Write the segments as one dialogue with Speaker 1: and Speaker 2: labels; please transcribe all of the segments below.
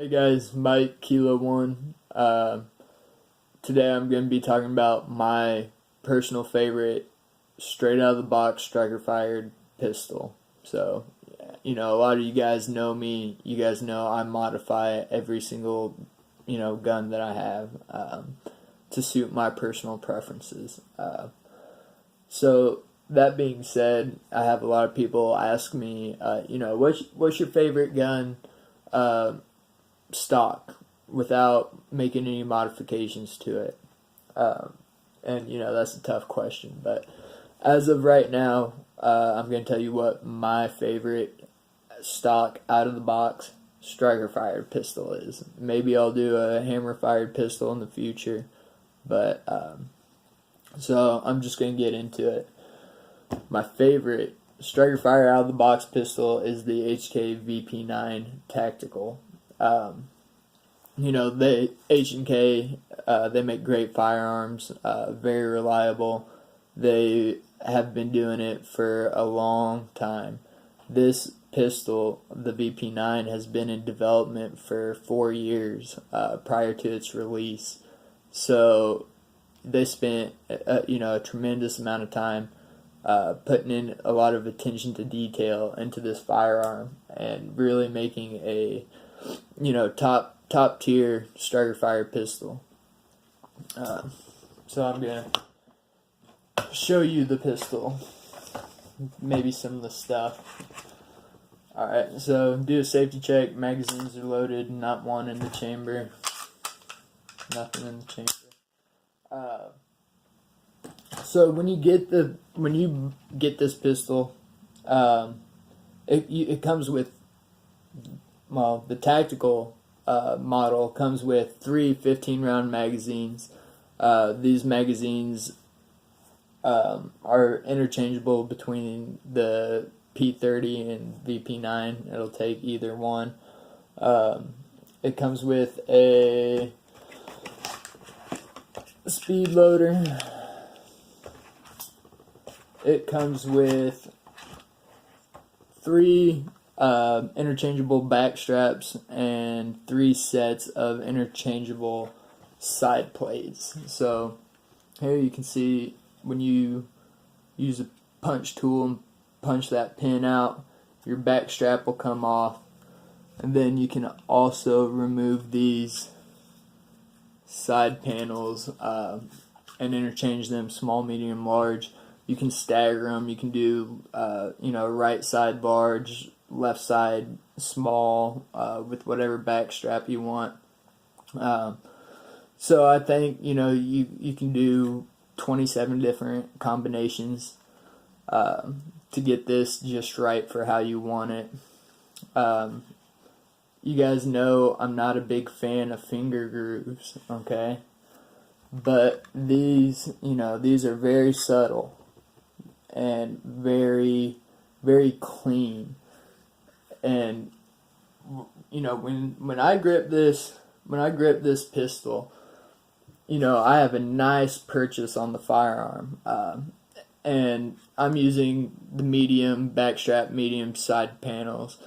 Speaker 1: Hey guys, Mike Kilo One. Today I'm going to be talking about my personal favorite straight out of the box striker fired pistol. So, a lot of you guys know me. You guys know I modify every single, gun that I have to suit my personal preferences. So that being said, I have a lot of people ask me, what's your favorite gun? Stock without making any modifications to it. And that's a tough question, but as of right now, I'm going to tell you what my favorite stock out of the box striker fired pistol is. Maybe I'll do a hammer fired pistol in the future, but so I'm just going to get into it. My favorite striker fire out of the box pistol is the HK VP9 Tactical. They H&K, they make great firearms, very reliable. They have been doing it for a long time. This pistol, the VP9, has been in development for 4 years prior to its release. So they spent a tremendous amount of time putting in a lot of attention to detail into this firearm and really making a top tier striker fire pistol. So I'm gonna show you the pistol, maybe some of the stuff. Alright, so do a safety check. Magazines are loaded, not one in the chamber, nothing in the chamber. So when you get this pistol, it comes with, well, the tactical model comes with 3 15-round magazines. These magazines are interchangeable between the P30 and VP9. It'll take either one. It comes with a speed loader. It comes with 3 interchangeable back straps and 3 sets of interchangeable side plates. So here you can see when you use a punch tool and punch that pin out, your back strap will come off, and then you can also remove these side panels and interchange them small, medium, large. You can stagger them. You can do right side large, left side small, with whatever back strap you want. So I think you can do 27 different combinations to get this just right for how you want it. You guys know I'm not a big fan of finger grooves, okay? But these are very subtle and very, very clean. And when I grip this pistol, I have a nice purchase on the firearm, and I'm using the medium backstrap, medium side panels,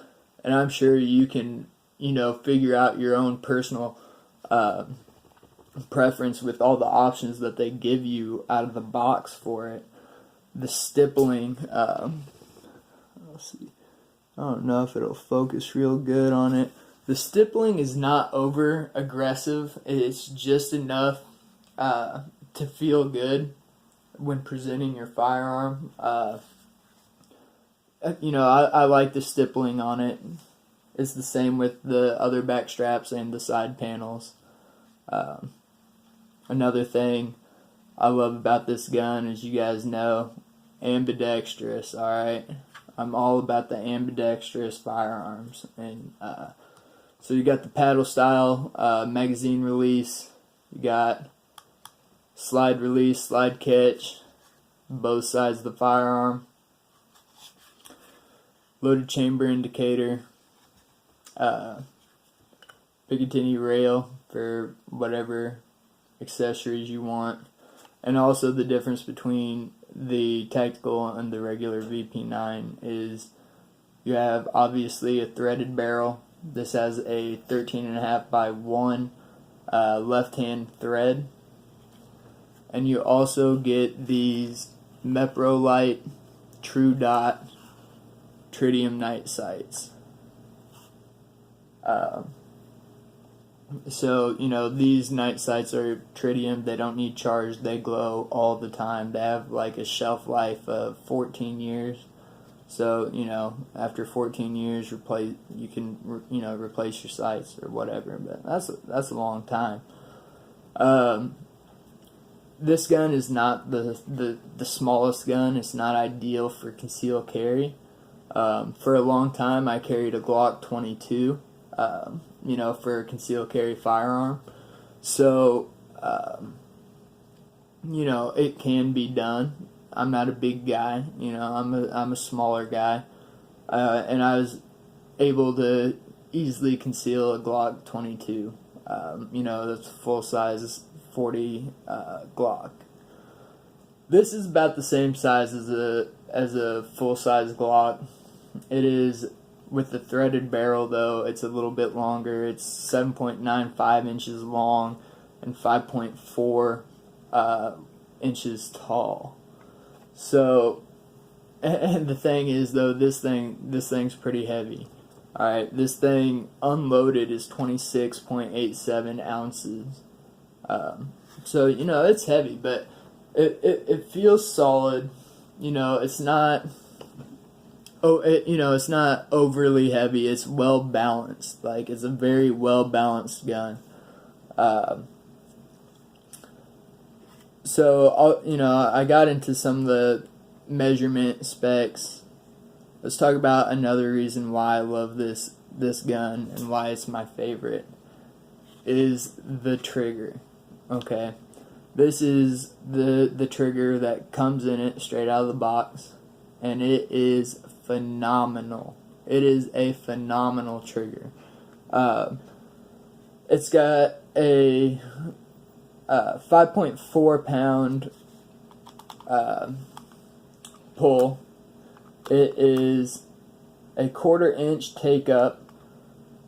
Speaker 1: and I'm sure you can figure out your own personal preference with all the options that they give you out of the box for it. The stippling, let's see. I don't know if it'll focus real good on it. The stippling is not over aggressive. It's just enough to feel good when presenting your firearm. I like the stippling on it. It's the same with the other back straps and the side panels. Another thing I love about this gun, as you guys know, ambidextrous, alright? I'm all about the ambidextrous firearms. And so you got the paddle style magazine release, you got slide release, slide catch, both sides of the firearm, loaded chamber indicator, Picatinny rail for whatever accessories you want, and also the difference between the tactical and the regular VP9 is you have obviously a threaded barrel This has a 13.5 by 1 left-hand thread. And you also get these Meprolite True Dot tritium night sights. So, these night sights are tritium. They don't need charge. They glow all the time. They have like a shelf life of 14 years. So, after 14 years, you can replace your sights or whatever. But that's a long time. This gun is not the smallest gun. It's not ideal for concealed carry. For a long time, I carried a Glock 22, for a concealed carry firearm. So, it can be done. I'm not a big guy. I'm a smaller guy, and I was able to easily conceal a Glock 22. That's full size 40 Glock. This is about the same size as a full size Glock. It is with the threaded barrel though. It's a little bit longer. It's 7.95 inches long and 5.4 inches tall. So, and the thing is though, this thing's pretty heavy. All right, this thing unloaded is 26.87 ounces. So it's heavy, but it feels solid. It's not. It's not overly heavy. It's well balanced. Like, it's a very well balanced gun. So I got into some of the measurement specs. Let's talk about another reason why I love this gun and why it's my favorite. Is the trigger. Okay, this is the trigger that comes in it straight out of the box, and it is phenomenal. It is a phenomenal trigger. It's got a 5.4 pound pull. It is a 1/4 inch take up,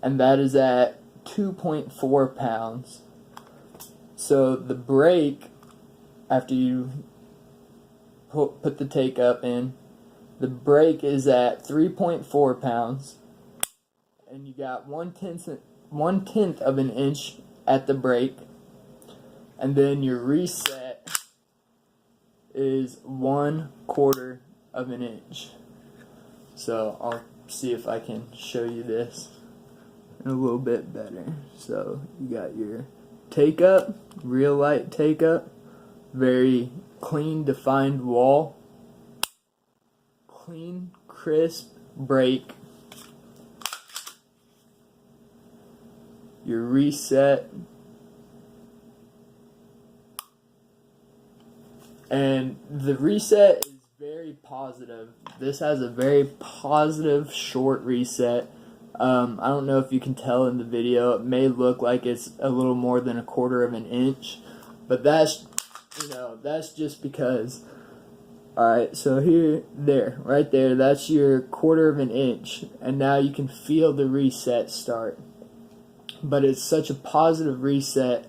Speaker 1: and that is at 2.4 pounds. So the brake, after you put the take up in, the brake is at 3.4 pounds, and you got 1/10 of an inch at the brake, and then your reset is 1/4 of an inch. So I'll see if I can show you this a little bit better. So you got your take up, real light take up, very clean defined wall, clean crisp brake, your reset, and the reset is very positive. This has a very positive short reset. I don't know if you can tell in the video. It may look like it's a little more than 1/4 of an inch, but that's just because. Alright, so right there, that's your 1/4 of an inch, and now you can feel the reset start. But it's such a positive reset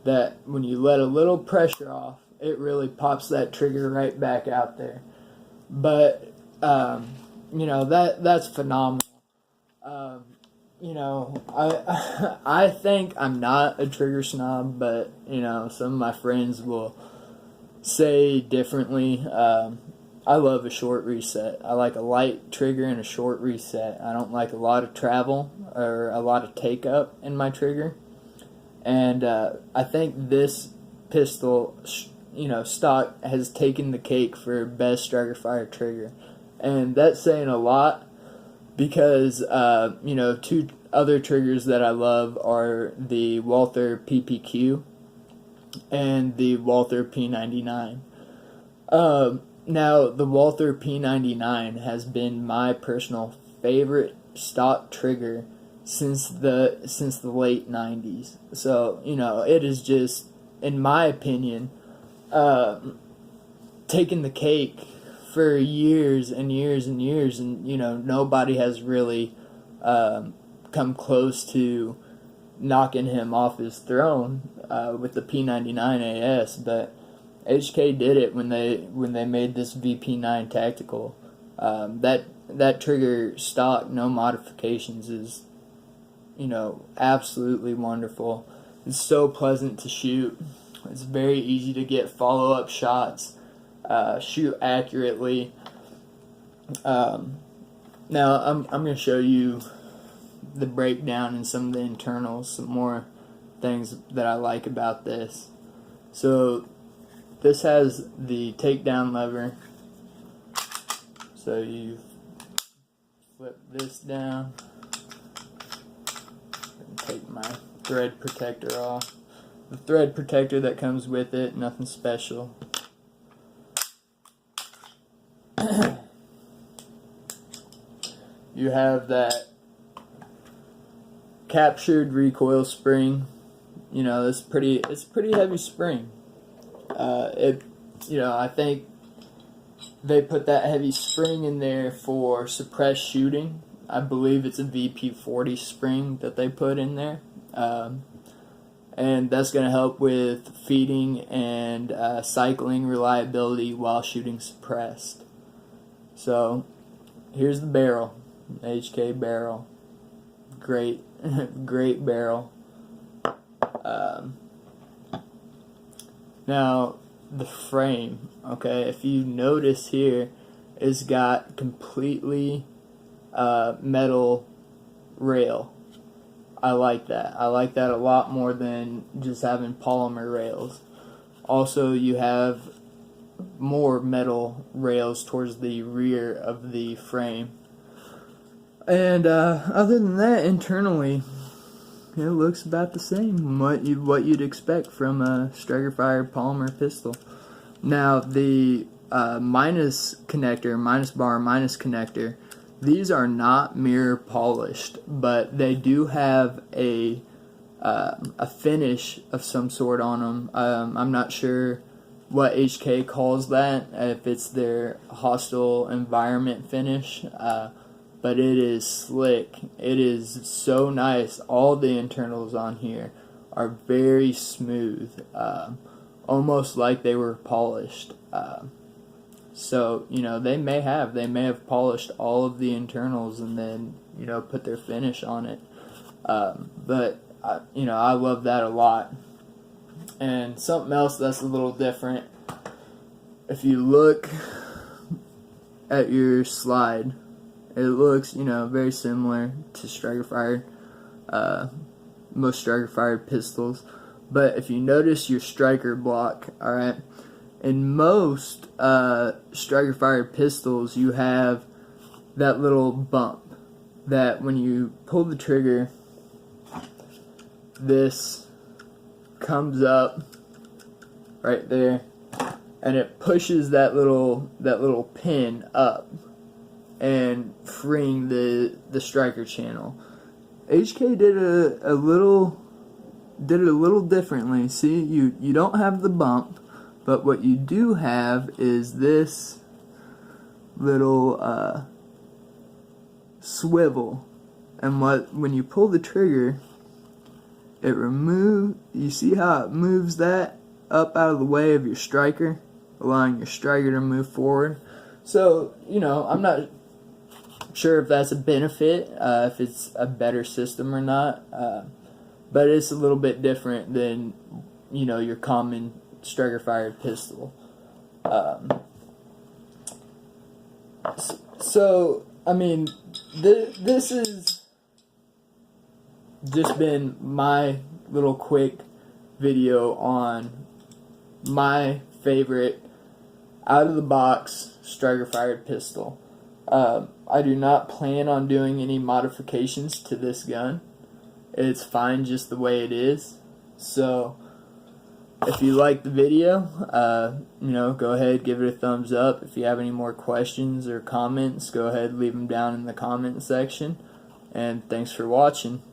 Speaker 1: that when you let a little pressure off, it really pops that trigger right back out there. But that's phenomenal. I think I'm not a trigger snob, but some of my friends will say differently. I love a short reset. I like a light trigger and a short reset. I don't like a lot of travel or a lot of take up in my trigger. And I think this pistol, stock has taken the cake for best striker fire trigger. And that's saying a lot because, two other triggers that I love are the Walther PPQ and the Walther P99. Now, the Walther P99 has been my personal favorite stock trigger since the late 90s. So, it is just, in my opinion, taken the cake for years and years and years, and nobody has really come close to knocking him off his throne with the P99 AS, but HK did it when they made this VP9 Tactical. That trigger stock, no modifications, is, you know, absolutely wonderful. It's so pleasant to shoot. It's very easy to get follow-up shots, shoot accurately. Now I'm going to show you the breakdown and some of the internals, some more things that I like about this. So this has the takedown lever. So you flip this down and take my thread protector off. The thread protector that comes with it, nothing special. You have that captured recoil spring. You know, it's a pretty heavy spring. I think they put that heavy spring in there for suppressed shooting. I believe it's a VP40 spring that they put in there. And that's going to help with feeding and cycling reliability while shooting suppressed. So here's the barrel, HK barrel. Great, great barrel. Now the frame, okay, if you notice here, it's got completely metal rail. I like that. I like that a lot more than just having polymer rails. Also, you have more metal rails towards the rear of the frame. And other than that, internally, it looks about the same. What you'd expect from a striker-fired polymer pistol. Now, the minus connector, these are not mirror polished, but they do have a finish of some sort on them. I'm not sure what HK calls that, if it's their hostile environment finish, but it is slick. It is so nice. All the internals on here are very smooth, almost like they were polished. So, you know, they may have polished all of the internals and then, you know, put their finish on it. But I love that a lot. And something else that's a little different, if you look at your slide, it looks, you know, very similar to striker-fired, most striker-fired pistols. But if you notice your striker block, alright, in most striker-fired pistols, you have that little bump that when you pull the trigger, this comes up right there, and it pushes that little pin up and freeing the striker channel. HK did a little differently. See, you don't have the bump, but what you do have is this little swivel, and when you pull the trigger, you see how it moves that up out of the way of your striker, allowing your striker to move forward. So, you know, I'm not sure if that's a benefit, if it's a better system or not, but it's a little bit different than, you know, your common striker-fired pistol. So, I mean, this has just been my little quick video on my favorite out-of-the-box striker-fired pistol. I do not plan on doing any modifications to this gun. It's fine just the way it is. So, if you like the video, you know, go ahead, give it a thumbs up. If you have any more questions or comments, go ahead, leave them down in the comment section. And thanks for watching.